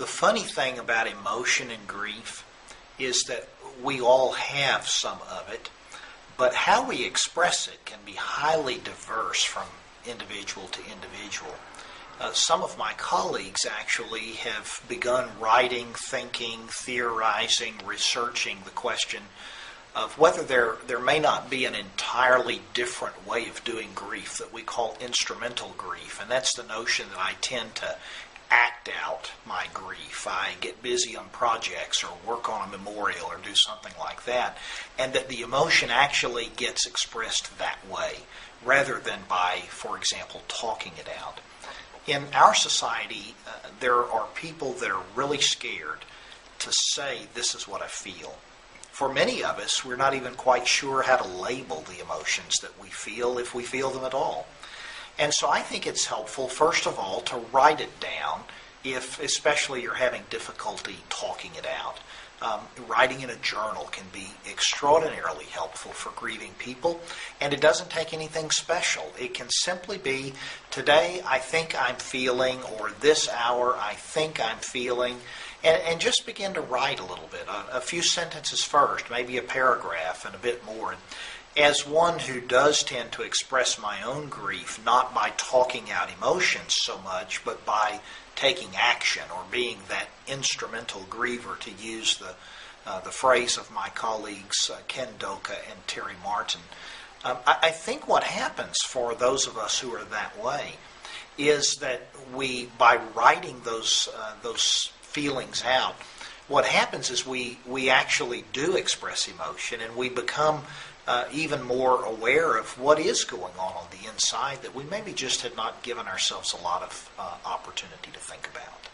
The funny thing about emotion and grief is that we all have some of it, but how we express it can be highly diverse from individual to individual. Some of my colleagues actually have begun writing, thinking, theorizing, researching the question of whether there may not be an entirely different way of doing grief that we call instrumental grief. And that's the notion that I tend to act out my grief. I get busy on projects or work on a memorial or do something like that, and that the emotion actually gets expressed that way rather than by, for example, talking it out. In our society, there are people that are really scared to say, "This is what I feel." For many of us, we're not even quite sure how to label the emotions that we feel, if we feel them at all. And so I think it's helpful, first of all, to write it down, if especially you're having difficulty talking it out. Writing in a journal can be extraordinarily helpful for grieving people, and it doesn't take anything special. It can simply be, today I think I'm feeling, or this hour I think I'm feeling, and just begin to write a little bit, a few sentences first, maybe a paragraph and a bit more. As one who does tend to express my own grief, not by talking out emotions so much, but by taking action or being that instrumental griever, to use the phrase of my colleagues Ken Doka and Terry Martin, I think what happens for those of us who are that way is that we, by writing those feelings out, what happens is we actually do express emotion, and we become even more aware of what is going on the inside that we maybe just had not given ourselves a lot of opportunity to think about.